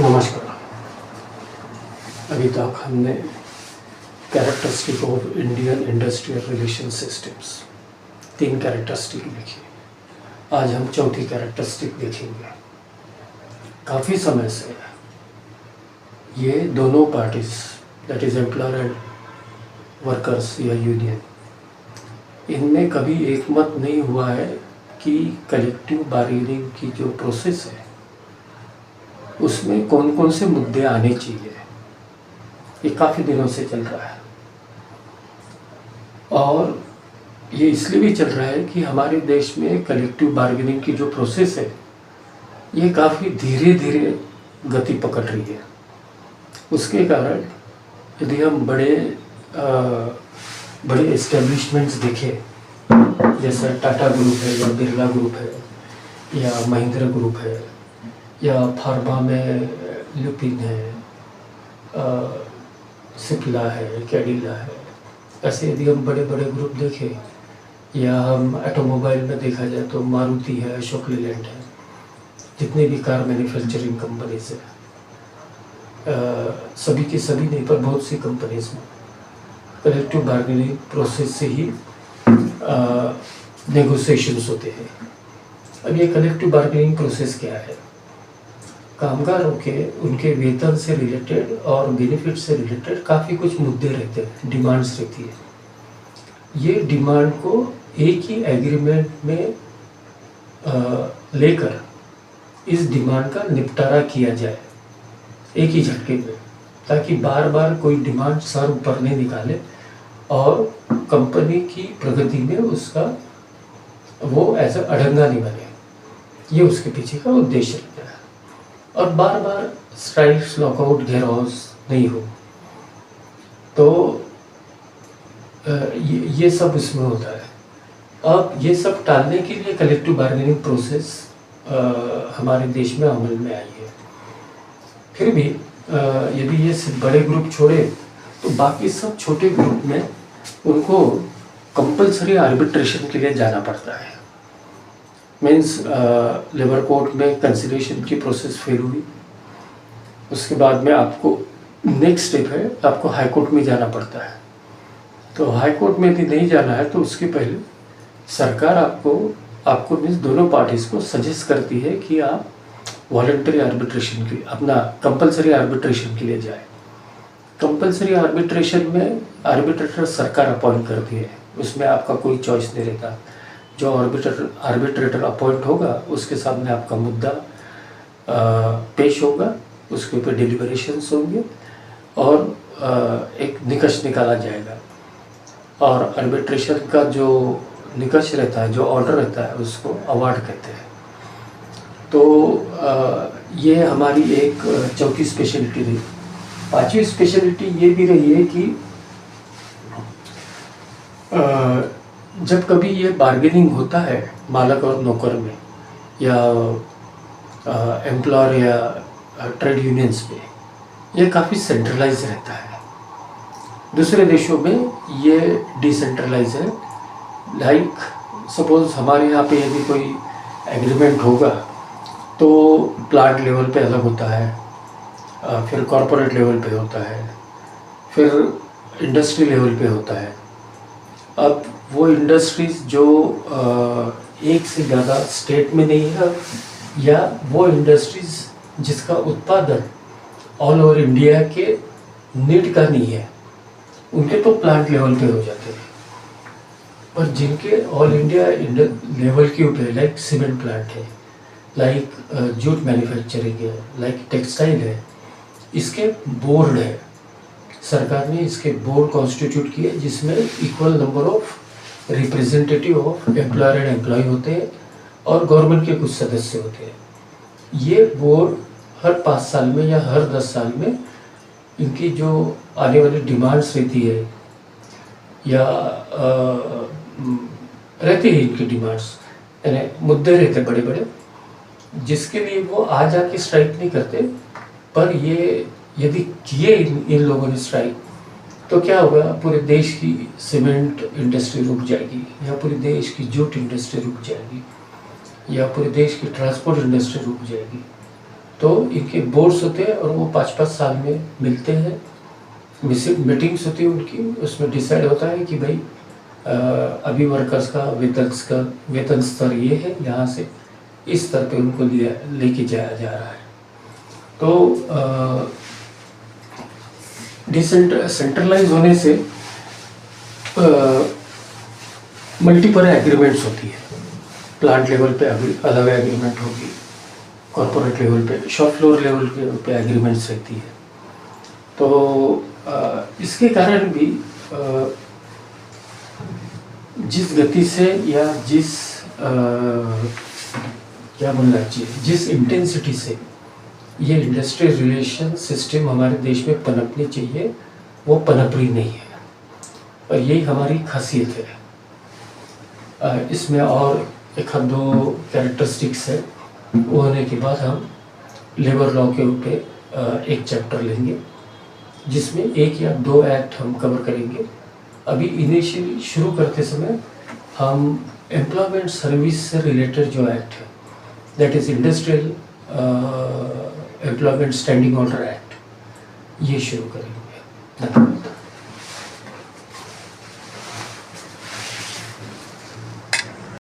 नमस्कार। अभी तक हमने characteristic of Indian industrial relation systems 3 characteristic लिखी। आज हम चौथी कैरेक्टरिस्टिक देखेंगे। काफ़ी समय से ये दोनों parties that is employer and workers या यूनियन, इनमें कभी एक मत नहीं हुआ है कि कलेक्टिव बार्गेनिंग की जो प्रोसेस है उसमें कौन कौन से मुद्दे आने चाहिए। ये काफ़ी दिनों से चल रहा है और ये इसलिए भी चल रहा है कि हमारे देश में कलेक्टिव बार्गेनिंग की जो प्रोसेस है ये काफ़ी धीरे धीरे गति पकड़ रही है। उसके कारण यदि हम बड़े एस्टेब्लिशमेंट्स देखें, जैसे टाटा ग्रुप है या बिरला ग्रुप है या महिंद्रा ग्रुप है या फार्मा में लुपिन है, सिप्ला है, कैडिला है, ऐसे यदि हम बड़े बड़े ग्रुप देखें या हम ऑटोमोबाइल में देखा जाए तो मारुति है, अशोक लीलैंड है, जितने भी कार मैन्युफैक्चरिंग कंपनीज है, सभी की सभी नहीं पर बहुत सी कंपनीज में कलेक्टिव बार्गेनिंग प्रोसेस से ही नेगोशिएशंस होते हैं। अब ये कलेक्टिव बार्गेनिंग प्रोसेस क्या है? कामगारों के उनके वेतन से रिलेटेड और बेनिफिट से रिलेटेड काफ़ी कुछ मुद्दे रहते हैं, डिमांड्स रहती है। ये डिमांड को एक ही एग्रीमेंट में लेकर इस डिमांड का निपटारा किया जाए एक ही झटके में, ताकि बार बार कोई डिमांड सर ऊपर नहीं निकाले और कंपनी की प्रगति में उसका वो ऐसा अड़ंगा नहीं बने। ये उसके पीछे का उद्देश्य रहता है। और बार बार स्ट्राइक्स, लॉकआउट, घेराव नहीं हो, तो ये सब इसमें होता है। अब ये सब टालने के लिए कलेक्टिव बार्गेनिंग प्रोसेस हमारे देश में अमल में आई है। फिर भी यदि ये बड़े ग्रुप छोड़े तो बाकी सब छोटे ग्रुप में उनको कंपलसरी आर्बिट्रेशन के लिए जाना पड़ता है। मीन्स लेबर कोर्ट में कंसिलिएशन की प्रोसेस फेल हुई, उसके बाद में आपको नेक्स्ट स्टेप है आपको हाई कोर्ट में जाना पड़ता है। तो हाई कोर्ट में यदि नहीं जाना है तो उसके पहले सरकार आपको मीन्स दोनों पार्टीज को सजेस्ट करती है कि आप वॉलंटरी आर्बिट्रेशन के लिए, अपना कंपलसरी आर्बिट्रेशन के लिए जाए। कंपलसरी आर्बिट्रेशन में आर्बिट्रेटर सरकार अपॉइंट करती है, उसमें आपका कोई चॉइस नहीं रहता। जो आर्बिट्रेटर अपॉइंट होगा उसके सामने आपका मुद्दा पेश होगा, उसके ऊपर डिलिबरेशंस होंगे और एक निष्कर्ष निकाला जाएगा। और आर्बिट्रेशन का जो निष्कर्ष रहता है, जो ऑर्डर रहता है, उसको अवार्ड कहते हैं। तो ये हमारी एक चौथी स्पेशलिटी रही। पांचवी स्पेशलिटी ये भी रही है कि जब कभी ये बार्गेनिंग होता है मालिक और नौकर में या एम्प्लॉयर या ट्रेड यूनियंस में, ये काफ़ी सेंट्रलाइज रहता है। दूसरे देशों में ये डिसेंट्रलाइज है। लाइक सपोज हमारे यहाँ पे यदि कोई एग्रीमेंट होगा तो प्लांट लेवल पे अलग होता है, फिर कॉरपोरेट लेवल पे होता है, फिर इंडस्ट्री लेवल पे होता है। अब वो इंडस्ट्रीज जो एक से ज़्यादा स्टेट में नहीं है या वो इंडस्ट्रीज जिसका उत्पादन ऑल ओवर इंडिया के नीड का नहीं है, उनके तो प्लांट लेवल पे हो जाते हैं। पर जिनके ऑल इंडिया लेवल के ऊपर, लाइक सीमेंट प्लांट है, लाइक जूट मैन्युफैक्चरिंग है, लाइक टेक्सटाइल है, इसके बोर्ड है। सरकार ने इसके बोर्ड कॉन्स्टिट्यूट किए जिसमें equal number of representative of employer and employ होते हैं और गवर्नमेंट के कुछ सदस्य होते हैं। ये बोर्ड हर 5 साल में या हर 10 साल में इनकी जो आने वाली डिमांड्स रहती है या रहती है, इनकी डिमांड्स यानी मुद्दे रहते बड़े बड़े, जिसके लिए वो आ जाके स्ट्राइक नहीं करते। पर ये यदि किए इन लोगों ने स्ट्राइक तो क्या होगा, पूरे देश की सीमेंट इंडस्ट्री रुक जाएगी या पूरे देश की जूट इंडस्ट्री रुक जाएगी या पूरे देश की ट्रांसपोर्ट इंडस्ट्री रुक जाएगी। तो इनके बोर्ड्स होते हैं और वो 5-5 साल में मिलते हैं, मीटिंग्स होती है उनकी, उसमें डिसाइड होता है कि भाई अभी वर्कर्स का वेतन स्तर ये है, यहाँ से इस स्तर पे उनको लेके जाया जा रहा है। तो सेंट्रलाइज होने से मल्टीपल एग्रीमेंट्स होती है। प्लांट लेवल पे अलग एग्रीमेंट होगी, कॉर्पोरेट लेवल पे, शॉप फ्लोर लेवल पे एग्रीमेंट्स रहती है। तो इसके कारण भी जिस गति से या क्या बोलना चाहिए, जिस इंटेंसिटी से ये इंडस्ट्रियल रिलेशन सिस्टम हमारे देश में पनपनी चाहिए, वो पनप रही नहीं है, और यही हमारी खासियत है। इसमें और एक आध दो कैरेक्टरिस्टिक्स है, वो होने के बाद हम लेबर लॉ के ऊपर एक चैप्टर लेंगे, जिसमें 1 या 2 एक्ट हम कवर करेंगे। अभी इनिशियली शुरू करते समय हम एम्प्लॉयमेंट सर्विस से रिलेटेड जो एक्ट है, that is industrial employment standing order act, ये शुरू करेंगे। धन्यवाद।